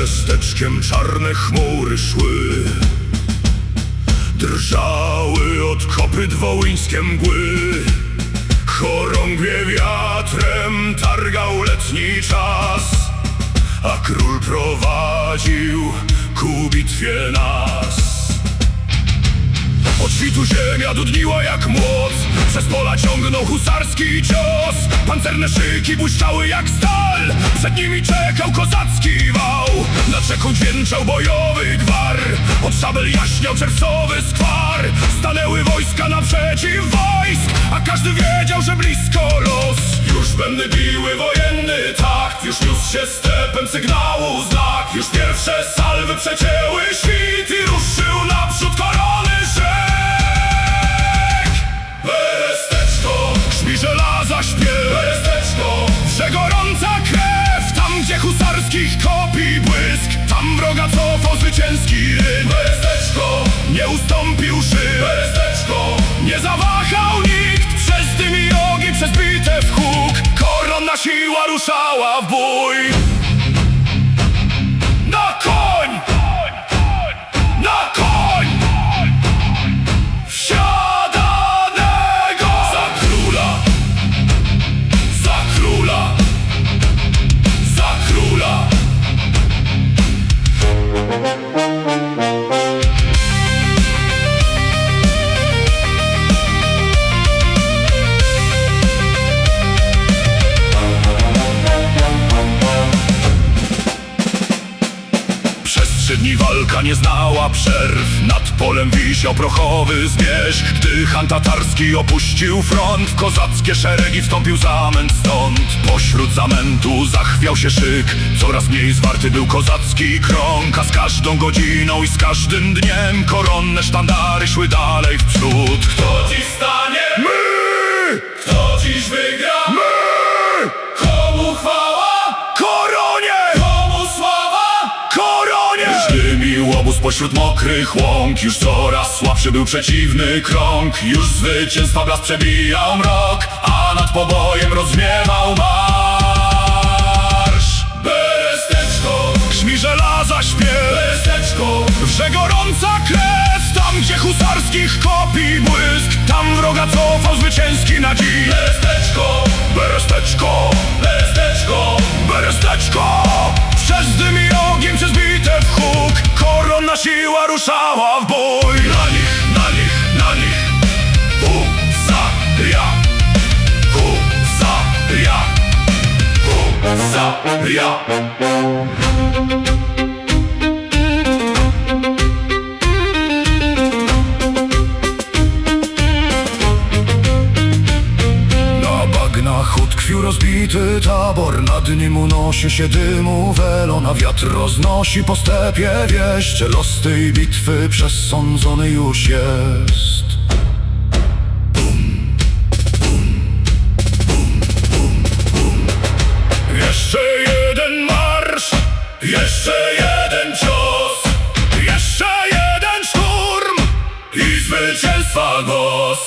Beresteczkiem czarne chmury szły, drżały od kopyt wołyńskie mgły. Chorągwie wiatrem targał letni czas, a król prowadził ku bitwie nas. Od świtu ziemia dudniła jak młot, przez pola ciągnął husarski cios. Pancerne szyki błyszczały jak stal, przed nimi czekał kozacki wał. Nad rzeką dźwięczał bojowy gwar, od szabel jaśniał czerwcowy skwar. Stanęły wojska naprzeciw wojsk, a każdy wiedział, że blisko los. Już bębny biły wojenny takt, już niósł się stepem sygnału znak. Już pierwsze salwy przecięły świt i ruszył naprzód korony rzek. Beresteczko, grzmi żelaza śpiew. Beresteczko, wrze gorąca krew. Tam gdzie husarskich kopii błysk, tam wroga cofał zwycięski ryk. Beresteczko, nie ustąpił szyb. Beresteczko, nie zawahał nikt. Przez dym i ogień, przez bitew huk, koronna siła ruszała w bój. Na koń! Na koń! Wsiadanego! Za króla! Za króla! Za króla! Przez 3 dni walka nie znała przerw, nad polem wisiał prochowy zmierzch. Gdy Han tatarski opuścił front, w kozackie szeregi wstąpił zamęt stąd. Pośród zamętu zachwiał się szyk, coraz mniej zwarty był kozacki krąg. A z każdą godziną i z każdym dniem koronne sztandary szły dalej w przód. Kto dziś stanie? My! Kto dziś wygra? My! Komu chwała? Koronie! Komu sława? Koronie! Dymił obóz pośród mokrych łąk, już coraz słabszy był przeciwny krąg. Już zwycięstwa blask przebijał mrok, a nad pobojem rozmiewał marsz. Beresteczko, grzmi żelaza śpiew. Beresteczko, wrze gorąca krew. Tam gdzie husarskich kopii błysk, tam wroga cofał zwycięski na dziś. Beresteczko, beresteczko, beresteczko, beresteczko. Przez dym i ogień, przez bitew huk, koronna siła ruszała w bój. Na nich, na nich, na nich, husaria, husaria, husaria. Utkwił rozbity tabor, nad nim unosi się dymu welon, a wiatr roznosi po stepie wieść, że los tej bitwy przesądzony już jest. Bum, bum, bum, bum, bum. Jeszcze jeden marsz, jeszcze jeden cios, jeszcze jeden szturm i zwycięstwa głos.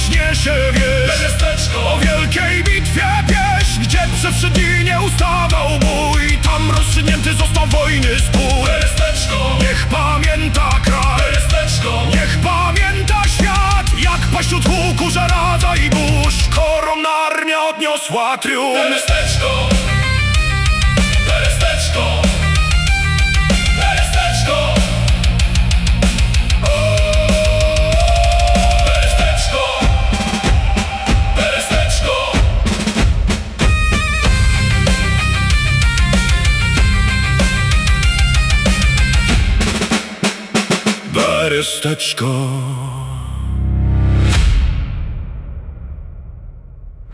Niesie wieść Beresteczko, o wielkiej bitwie pieśń, gdzie przez 3 dni nie ustawał bój. Tam rozstrzygnięty został wojny spór. Beresteczko, niech pamięta kraj. Beresteczko, niech pamięta świat, jak pośród huku, żerada i burz koronna armia odniosła triumf. Beresteczko, beresteczko, beresteczko. Beresteczko.